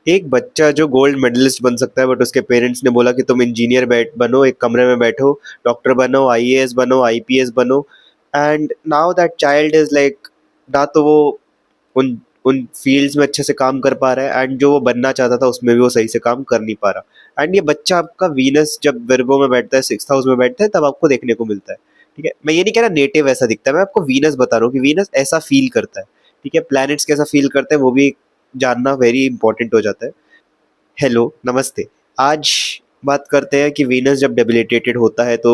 एक बच्चा जो गोल्ड मेडलिस्ट बन सकता है बट उसके पेरेंट्स ने बोला कि तुम इंजीनियर बनो, एक कमरे में बैठो, डॉक्टर बनो, आईएएस बनो, आईपीएस बनो। And now that child is like, ना तो वो उन उन फील्ड्स में अच्छे से काम कर पा रहा है, एंड जो वो बनना चाहता था उसमें भी वो सही से काम कर नहीं पा रहा। एंड ये बच्चा आपका वीनस जब वर्गो में बैठता है, 6th हाउस में बैठता है, तब आपको देखने को मिलता है। ठीक है, मैं ये नहीं कह रहा नेटिव ऐसा दिखता है, मैं आपको वीनस बता रहा हूँ कि वीनस ऐसा फील करता है। ठीक है, प्लैनेट्स कैसा फील करते हैं वो भी जानना वेरी इंपॉर्टेंट हो जाता है। हेलो, नमस्ते। आज बात करते हैं कि वीनस जब डेबिलिटेटेड होता है तो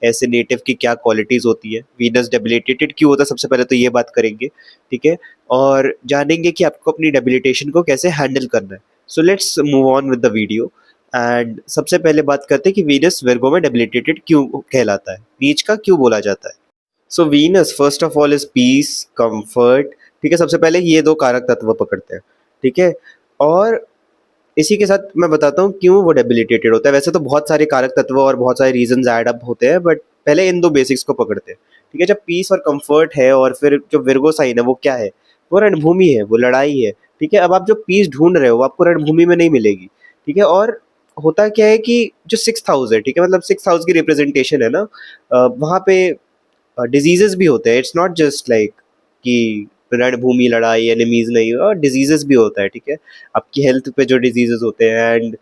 ऐसे नेटिव की क्या क्वालिटीज़ होती है, वीनस डेबिलिटेटेड क्यों होता है, सबसे पहले तो ये बात करेंगे। ठीक है, और जानेंगे कि आपको अपनी डेबिलिटेशन को कैसे हैंडल करना है। So let's move on with the video. And सबसे पहले बात करते हैं कि वीनस वर्गो में डेबिलिटेटेड क्यों कहलाता है, नीच का क्यों बोला जाता है। सो Venus first of all is peace, comfort. ठीक है, सबसे पहले ये दो कारक तत्व पकड़ते हैं। ठीक है, और इसी के साथ मैं बताता हूँ क्यों वो डेबिलिटेटेड होता है। वैसे तो बहुत सारे कारक तत्व और बहुत सारे रीजंस ऐड अप होते हैं, बट पहले इन दो बेसिक्स को पकड़ते हैं। ठीक है, जब पीस और कंफर्ट है, और फिर जो विर्गो साइन है वो क्या है, वो रणभूमि है, वो लड़ाई है। ठीक है, अब आप जो पीस ढूंढ रहे हो वो आपको रणभूमि में नहीं मिलेगी। ठीक है, और होता क्या है कि जो 6th हाउस है, ठीक है, मतलब 6th हाउस की रिप्रेजेंटेशन है ना, वहाँ पे डिजीजेस भी होते हैं। इट्स नॉट जस्ट लाइक कि रणभूमि लड़ाई, एनिमीज नहीं, और डिजीजेस भी होता है। ठीक है, आपकी हेल्थ पे जो डिजीजेस होते हैं, and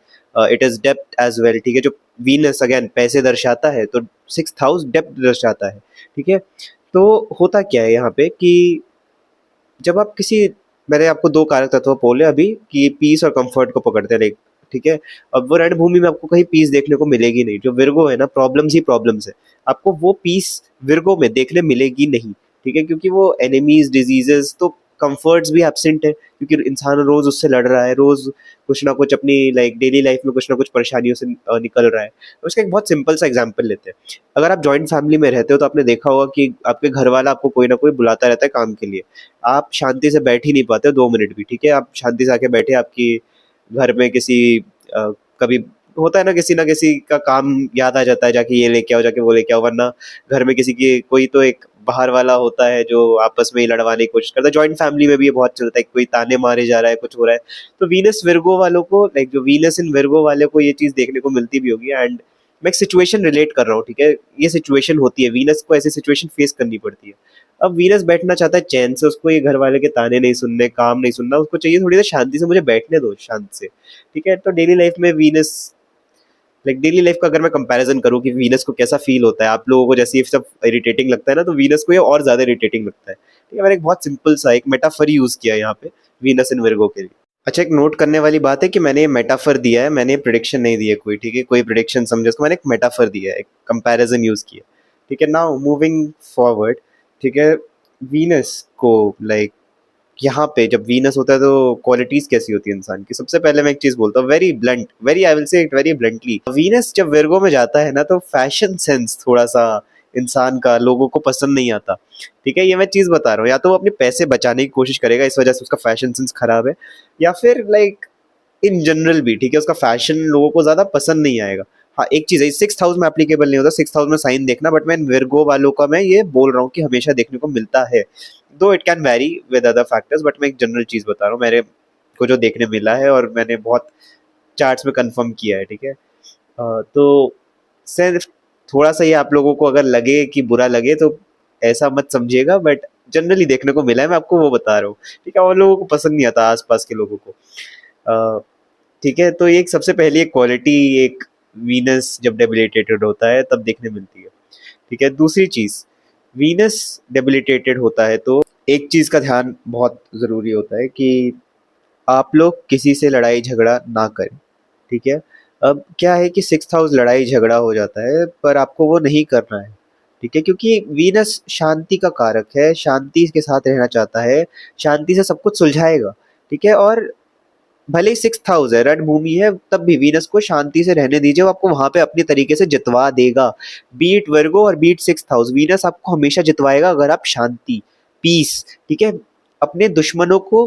it is depth as well. ठीक है, जो वीनस अगेन पैसे दर्शाता है, तो 6th हाउस डेप्थ दर्शाता है। ठीक है, तो होता क्या है यहाँ पे कि जब आप किसी, मैंने आपको दो कारक तत्व बोले अभी कि पीस और कंफर्ट को पकड़ते हैं लाइक। ठीक है, अब वो रणभूमि में आपको कहीं पीस देखने को मिलेगी नहीं। जो विर्गो है ना, प्रॉब्लम्स ही प्रॉब्लम्स है, आपको वो पीस विर्गो में देखने मिलेगी नहीं। ठीक है, क्योंकि वो एनिमीज, डिजीजेस, तो कंफर्ट्स भी एब्सेंट है, क्योंकि इंसान रोज उससे लड़ रहा है, रोज कुछ ना कुछ अपनी लाइक डेली लाइफ में कुछ ना कुछ परेशानियों से निकल रहा है। तो उसका एक बहुत सिंपल सा एग्जाम्पल लेते हैं। अगर आप जॉइंट फैमिली में रहते हो तो आपने देखा होगा कि आपके घर वाला आपको कोई ना कोई बुलाता रहता है काम के लिए। आप शांति से बैठ ही नहीं पाते 2 मिनट भी। ठीक है, आप शांति से आके बैठे, आपकी घर में किसी कभी होता है ना किसी का काम याद आ जाता है, जाके ये लेके आओ, जाके वो लेके आओ, वरना घर में किसी की कोई तो एक बाहर वाला होता है जो आपस में ही लड़वाने की कोशिश करता है। जॉइंट फैमिली में भी ये बहुत चलता है, कोई ताने मारे जा रहा है, कुछ हो रहा है। तो वीनस विर्गो वालों को, लाइक जो वीनस इन विर्गो वाले को ये चीज देखने को मिलती भी होगी। एंड मैं एक सिचुएशन रिलेट कर रहा हूँ। ठीक है, ये सिचुएशन होती है, वीनस को ऐसी सिचुएशन फेस करनी पड़ती है। अब वीनस बैठना चाहता है चैन से, उसको ये घर वाले के ताने नहीं सुनने, काम नहीं सुनना, उसको चाहिए थोड़ी देर शांति से, मुझे बैठने दो शांत से। ठीक है, तो डेली लाइफ में वीनस, लाइक डेली लाइफ का अगर मैं कंपैरिजन करूँ कि वीनस को कैसा फील होता है, आप लोगों को जैसे ये सब इरिटेटिंग लगता है ना, तो वीनस को ये और ज्यादा इरिटेटिंग लगता है। ठीक है, मैंने एक बहुत सिंपल सा एक मेटाफर यूज किया यहाँ पे वीनस इन विर्गो के लिए। अच्छा, एक नोट करने वाली बात है कि मैंने ये मेटाफर दिया है, मैंने प्रिडिक्शन नहीं दी है कोई। ठीक है, कोई प्रिडिक्शन समझे उसको, मैंने एक मेटाफर दिया है, एक कंपैरिजन यूज किया। ठीक है, नाउ मूविंग फॉरवर्ड। ठीक है, वीनस को लाइक यहाँ पे जब वीनस होता है तो क्वालिटीज कैसी होती है इंसान की। सबसे पहले मैं एक चीज बोलता हूँ, very blunt, very I will say it very bluntly, Venus जब वर्गो में जाता है ना, तो फैशन सेंस थोड़ा सा इंसान का लोगों को पसंद नहीं आता। ठीक है, ये मैं चीज बता रहा हूँ, या तो वो अपने पैसे बचाने की कोशिश करेगा, इस वजह से उसका फैशन सेंस खराब है, या फिर लाइक इन जनरल भी। ठीक है, उसका फैशन लोगों को ज्यादा पसंद नहीं आएगा। हाँ, एक चीज है, 6th हाउस में एप्लीकेबल नहीं होता, 6th हाउस में साइन देखना, बट मैं विर्गो वालों का मैं ये बोल रहा हूँ कि हमेशा देखने को मिलता है। दो it can very with other factors, but मैं एक जनरल चीज बता रहा हूँ, मेरे को जो देखने मिला है और मैंने बहुत चार्ट्स में कंफर्म किया है। ठीक है, तो सिर्फ थोड़ा सा ये आप लोगों को अगर लगे कि बुरा लगे तो ऐसा मत समझिएगा, बट जनरली देखने को मिला है, मैं आपको वो बता रहा हूँ। ठीक है, और लोगों को पसंद नहीं आता, आसपास के लोगों को। ठीक है, तो ये एक सबसे पहली एक क्वालिटी, एक वीनस जब डेबिलिटेटेड होता है तब देखने मिलती है। ठीक है, दूसरी चीज, वीनस डेबिलिटेटेड होता है तो एक चीज का ध्यान बहुत जरूरी होता है कि आप लोग किसी से लड़ाई झगड़ा ना करें। ठीक है, अब क्या है कि 6th हाउस लड़ाई झगड़ा हो जाता है, पर आपको वो नहीं करना है। ठीक है, क्योंकि वीनस शांति का कारक है, शांति के साथ रहना चाहता है, शांति से सब कुछ सुलझाएगा। ठीक है, और भले ही 6th हाउस है, रणभूमि है, तब भी वीनस को शांति से रहने दीजिए, वो आपको वहां पे अपनी तरीके से जितवा देगा। बीट वर्गो और बीट 6th हाउस, वीनस आपको हमेशा जितवाएगा अगर आप शांति, पीस, ठीक है, अपने दुश्मनों को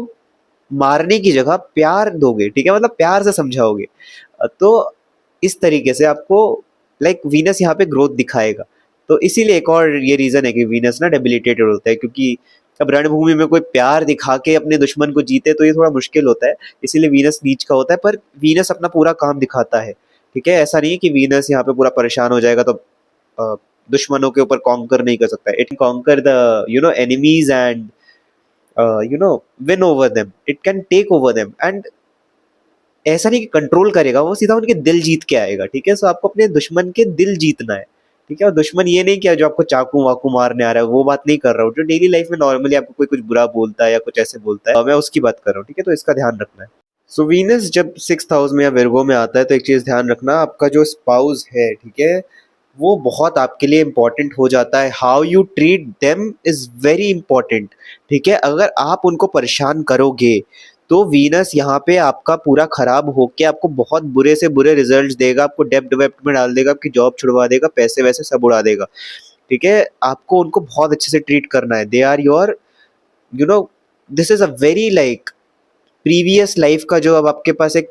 मारने की जगह प्यार दोगे। ठीक है, मतलब प्यार से समझाओगे, तो इस तरीके से आपको लाइक वीनस यहाँ पे ग्रोथ दिखाएगा। तो इसीलिए एक और ये रीजन है कि वीनस ना डेबिलिटेटेड होता है, क्योंकि अब रणभूमि में कोई प्यार दिखा के अपने दुश्मन को जीते तो ये थोड़ा मुश्किल होता है, इसीलिए वीनस नीच का होता है, पर वीनस अपना पूरा काम दिखाता है। ठीक है, ऐसा नहीं है कि वीनस यहाँ पे पूरा परेशान हो जाएगा तो अ, दुश्मनों के ऊपर कॉन्कर नहीं कर सकता। It conquer the enemies and win over them, it can take over them, and ऐसा नहीं कि कंट्रोल करेगा, वो सीधा उनके दिल जीत के आएगा। ठीक है, सो आपको अपने दुश्मन के दिल जीतना है। ठीक है, और दुश्मन ये नहीं कि जो आपको चाकू वाकू मारने आ रहा है, वो बात नहीं कर रहा हूँ। जो डेली लाइफ में नॉर्मली आपको कोई कुछ बुरा बोलता है या कुछ ऐसे बोलता है, मैं उसकी बात कर रहा हूँ। ठीक है, तो इसका ध्यान रखना है। सो वीनस जब 6th हाउस में या विर्गो में आता है तो एक चीज ध्यान रखना, आपका जो स्पाउस है, ठीक है, वो बहुत आपके लिए इंपॉर्टेंट हो जाता है। How you treat them is very important. ठीक है, अगर आप उनको परेशान करोगे तो वीनस यहाँ पे आपका पूरा खराब होके आपको बहुत बुरे से बुरे रिजल्ट्स देगा, आपको डेब्ट वेब्ट में डाल देगा, आपकी जॉब छुड़वा देगा, पैसे वैसे सब उड़ा देगा। ठीक है, आपको उनको बहुत अच्छे से ट्रीट करना है। They are your, you know this is a very like previous life का जो अब आपके पास एक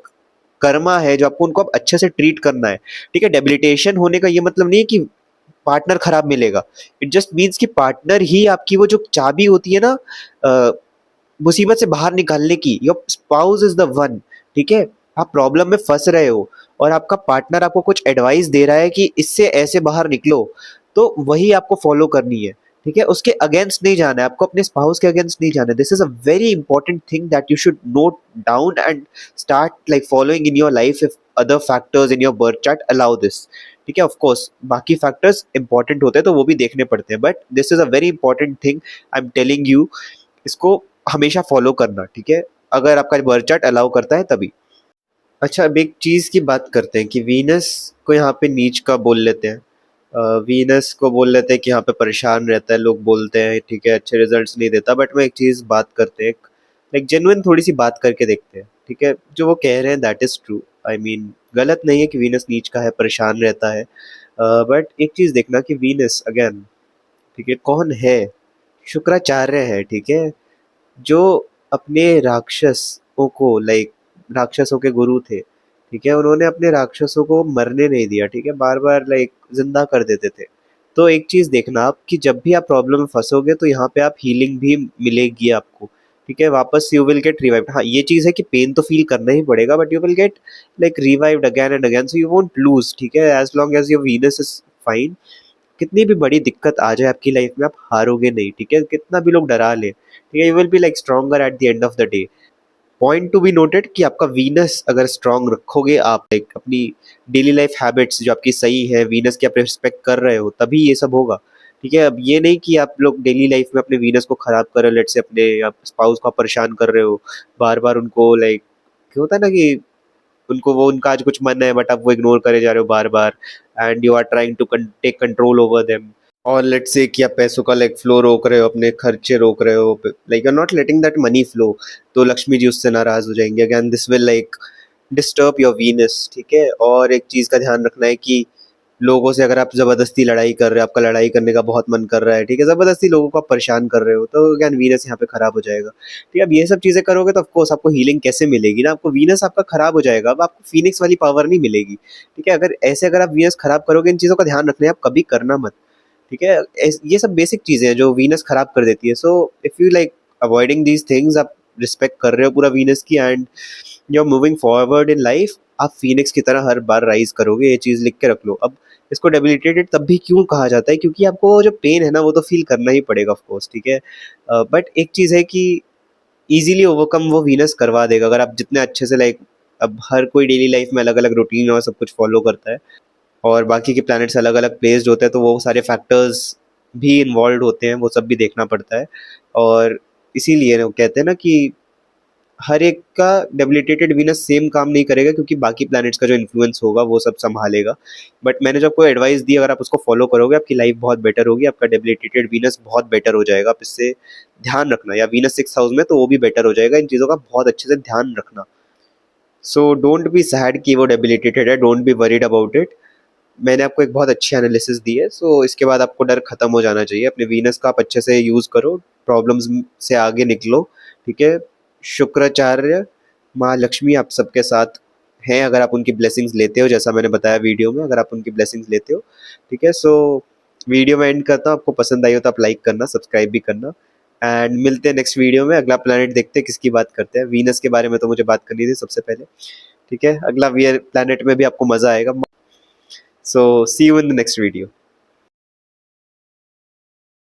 कर्मा है, जो आपको उनको अब अच्छे से ट्रीट करना है। ठीक है, डेबिलिटेशन होने का ये मतलब नहीं है कि पार्टनर खराब मिलेगा। इट जस्ट मीन्स कि पार्टनर ही आपकी वो जो चाबी होती है ना मुसीबत से बाहर निकालने की, your spouse is the one. ठीक है, आप प्रॉब्लम में फंस रहे हो और आपका पार्टनर आपको कुछ एडवाइस दे रहा है कि इससे ऐसे बाहर निकलो, तो वही आपको फॉलो करनी है। ठीक है, उसके अगेंस्ट नहीं जाना है, आपको अपने स्पाउस के अगेंस्ट नहीं जाना है। This is a very important thing that you should note down and start like following in your life if other factors in your birth chart allow this. ठीक है, ऑफ कोर्स बाकी factors important होते हैं तो वो भी देखने पड़ते हैं, but this is a very important thing I am telling you. इसको हमेशा फॉलो करना। ठीक है, अगर आपका बर्थ चार्ट अलाउ करता है तभी। अच्छा, अब एक चीज़ की बात करते हैं कि वीनस को यहाँ पे नीच का बोल लेते हैं। वीनस को बोल लेते हैं कि यहाँ पे परेशान रहता है, लोग बोलते हैं। ठीक है, अच्छे रिजल्ट्स नहीं देता, बट मैं एक चीज़ बात करते हैं, लाइक जेन्युइन थोड़ी सी बात करके देखते हैं। ठीक है, जो वो कह रहे हैं that is true. I mean गलत नहीं है कि वीनस नीच का है, परेशान रहता है, बट एक चीज़ देखना कि वीनस अगेन, ठीक है, कौन है? शुक्राचार्य है। ठीक है, जो अपने राक्षसों को लाइक राक्षसों के गुरु थे। ठीक है, उन्होंने अपने राक्षसों को मरने नहीं दिया। ठीक है, बार बार लाइक जिंदा कर देते थे। तो एक चीज देखना आप कि जब भी आप प्रॉब्लम में फंसोगे तो यहाँ पे आप हीलिंग भी मिलेगी आपको। ठीक है, वापस यू विल गेट रिवाइव्ड। हाँ, ये चीज है कि पेन तो फील करना ही पड़ेगा, but you will get like revived again and again, so you won't lose. ठीक है, as long as your Venus is fine, कितनी भी बड़ी दिक्कत आ जाए आपकी लाइफ में, आप हारोगे नहीं। ठीक है, कितना भी लोग डरा ले, ठीक है, you will be like stronger at the end of the day. Point to be noted कि आपका वीनस अगर स्ट्रांग रखोगे आप, लाइक अपनी डेली लाइफ हैबिट्स जो आपकी सही है, वीनस की आप रिस्पेक्ट कर रहे हो, तभी ये सब होगा। ठीक है, अब ये नहीं कि आप लोग डेली लाइफ में अपने वीनस को खराब कर रहे हो, लेट से अपने आप स्पाउस को आप परेशान कर रहे हो, बार बार उनको लाइक, होता है ना कि उनको वो उनका आज कुछ मन है बट आप वो इग्नोर करे जा रहे हो बार बार, and you are trying to take control over them. और लेट्स से कि आप पैसों का लाइक फ्लो रोक रहे हो, अपने खर्चे रोक रहे हो, like you are not letting that money flow, तो लक्ष्मी जी उससे नाराज हो जाएंगे। Again this will like disturb your Venus. ठीक है, और एक चीज़ का ध्यान रखना है कि लोगों से अगर आप ज़बरदस्ती लड़ाई कर रहे हो, आपका लड़ाई करने का बहुत मन कर रहा है, ठीक है, ज़बरदस्ती लोगों को आप परेशान कर रहे हो, तो अगेन वीनस यहाँ पे खराब हो जाएगा। ठीक है, अब ये सब चीज़ें करोगे तो ऑफकोर्स आपको हीलिंग कैसे मिलेगी ना, आपको वीनस आपका खराब हो जाएगा, अब आपको फीनिक्स वाली पावर नहीं मिलेगी। ठीक है, अगर आप वीनस खराब करोगे, इन चीज़ों का ध्यान रखना है, आप कभी करना मत। ठीक है, ये सब बेसिक चीज़ें हैं जो वीनस खराब कर देती है। So if you like avoiding these things, आप रिस्पेक्ट कर रहे हो पूरा वीनस की, and you are moving forward in life, आप फीनिक्स की तरह हर बार राइज करोगे। ये चीज़ लिख के रख लो। अब इसको डेबिलिटेटेड तब भी क्यों कहा जाता है, क्योंकि आपको जो पेन है ना वो तो फील करना ही पड़ेगा ऑफ कोर्स। ठीक है, बट एक चीज़ है कि इजीली ओवरकम वो वीनस करवा देगा अगर आप जितने अच्छे से लाइक, अब हर कोई डेली लाइफ में अलग अलग रूटीन और सब कुछ फॉलो करता है, और बाकी के प्लैनेट्स अलग अलग प्लेस्ड होते हैं, तो वो सारे फैक्टर्स भी इन्वॉल्व होते हैं, वो सब भी देखना पड़ता है। और इसीलिए वो कहते हैं ना कि हर एक का डेबिलिटेटेड वीनस सेम काम नहीं करेगा, क्योंकि बाकी प्लैनेट्स का जो इन्फ्लुएंस होगा वो सब संभालेगा। बट मैंने जो आपको एडवाइस दी, अगर आप उसको फॉलो करोगे, आपकी लाइफ बहुत बेटर होगी, आपका डेबिलिटेटेड वीनस बहुत बेटर हो जाएगा। आप इससे ध्यान रखना, या वीनस 6th हाउस में तो वो भी बेटर हो जाएगा। इन चीज़ों का बहुत अच्छे से ध्यान रखना। सो डोंट बी सैड कि वो डेबिलिटेटेड है, don't be worried about it. मैंने आपको एक बहुत अच्छी एनालिसिस दी है, सो इसके बाद आपको डर खत्म हो जाना चाहिए। अपने वीनस का आप अच्छे से यूज़ करो, प्रॉब्लम्स से आगे निकलो। ठीक है, शुक्राचार्य, माँ लक्ष्मी आप सबके साथ हैं अगर आप उनकी ब्लेसिंग्स लेते हो, जैसा मैंने बताया वीडियो में, अगर आप उनकी ब्लेसिंग्स लेते हो। ठीक है, सो वीडियो में एंड करता हूँ। आपको पसंद आई हो तो आप लाइक करना, सब्सक्राइब भी करना, एंड मिलते हैं नेक्स्ट वीडियो में। अगला प्लैनेट देखते हैं किसकी बात करते हैं। वीनस के बारे में तो मुझे बात करनी थी सबसे पहले, ठीक है। अगला प्लैनेट में भी आपको मजा आएगा। So see you in the next video.